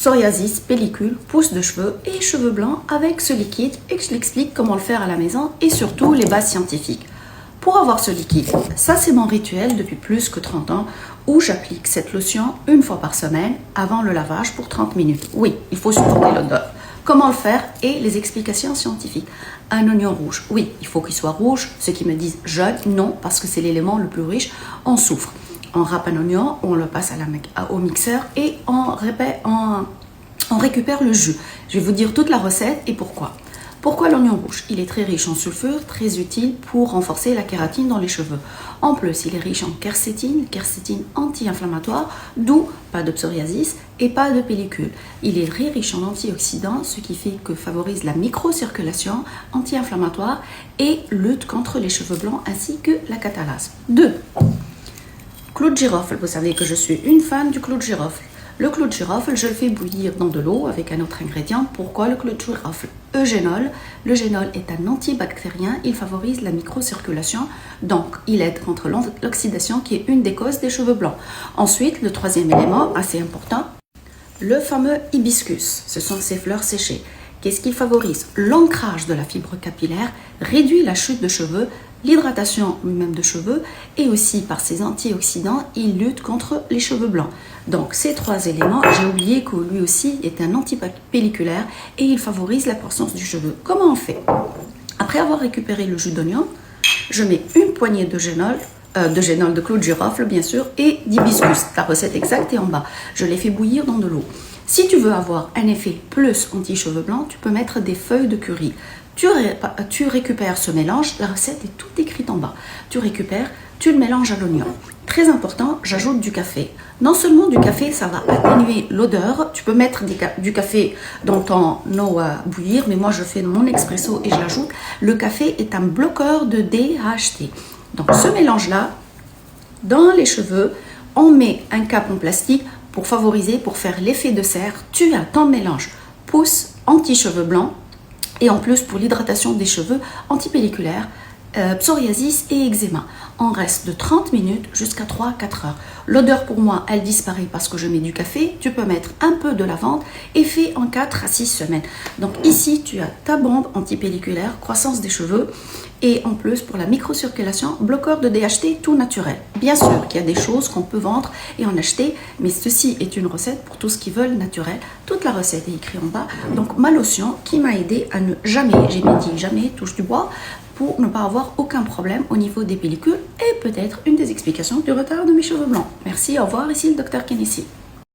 psoriasis, pellicule, pousse de cheveux et cheveux blancs avec ce liquide et je l'explique comment le faire à la maison et surtout les bases scientifiques. Pour avoir ce liquide, ça c'est mon rituel depuis plus que 30 ans où j'applique cette lotion une fois par semaine avant le lavage pour 30 minutes. Oui, il faut supporter l'odeur. Comment le faire et les explications scientifiques. Un oignon rouge, oui, il faut qu'il soit rouge. Ceux qui me disent jaune, non, parce que c'est l'élément le plus riche en soufre. On râpe un oignon, on le passe au mixeur et on récupère le jus. Je vais vous dire toute la recette et pourquoi. Pourquoi l'oignon rouge? Il est très riche en sulfure, très utile pour renforcer la kératine dans les cheveux. En plus, il est riche en quercétine anti-inflammatoire, d'où pas de psoriasis et pas de pellicule. Il est très riche en antioxydants, ce qui fait que favorise la microcirculation anti-inflammatoire et lutte contre les cheveux blancs ainsi que la catalase. 2. Clou de girofle. Vous savez que je suis une fan du clou de girofle. Le clou de girofle, je le fais bouillir dans de l'eau avec un autre ingrédient. Pourquoi le clou de girofle? Eugénol. Le génol est un antibactérien. Il favorise la microcirculation. Donc, il aide contre l'oxydation qui est une des causes des cheveux blancs. Ensuite, le troisième élément, assez important, le fameux hibiscus. Ce sont ces fleurs séchées. Qu'est-ce qu'il favorise? L'ancrage de la fibre capillaire, réduit la chute de cheveux, l'hydratation lui-même de cheveux et aussi par ses antioxydants, il lutte contre les cheveux blancs. Donc ces trois éléments, j'ai oublié que lui aussi est un antipelliculaire et il favorise la croissance du cheveu. Comment on fait? Après avoir récupéré le jus d'oignon, je mets une poignée de de clou de girofle bien sûr et d'hibiscus. La recette exacte est en bas. Je les fais bouillir dans de l'eau. Si tu veux avoir un effet plus anti-cheveux blancs, tu peux mettre des feuilles de curry. Tu récupères ce mélange, la recette est toute écrite en bas. Tu récupères, tu le mélanges à l'oignon. Très important, j'ajoute du café. Non seulement du café, ça va atténuer l'odeur. Tu peux mettre du café dans ton eau à bouillir, mais moi je fais mon expresso et je l'ajoute. Le café est un bloqueur de DHT. Donc ce mélange-là, dans les cheveux, on met un cap en plastique pour favoriser, pour faire l'effet de serre. Tu as ton mélange pousse anti-cheveux blancs et en plus pour l'hydratation des cheveux antipelliculaires, psoriasis et eczéma. On reste de 30 minutes jusqu'à 3-4 heures. L'odeur pour moi, elle disparaît parce que je mets du café. Tu peux mettre un peu de lavande et fait en 4 à 6 semaines. Donc ici, tu as ta bombe antipelliculaire, croissance des cheveux et en plus pour la microcirculation, bloqueur de DHT tout naturel. Bien sûr qu'il y a des choses qu'on peut vendre et en acheter, mais ceci est une recette pour tous qui veulent naturel. Toute la recette est écrite en bas. Donc ma lotion qui m'a aidé à ne jamais, j'ai dit jamais, touche du bois, pour ne pas avoir aucun problème au niveau des pellicules et peut-être une des explications du retard de mes cheveux blancs. Merci, au revoir, ici le Dr Kenissi.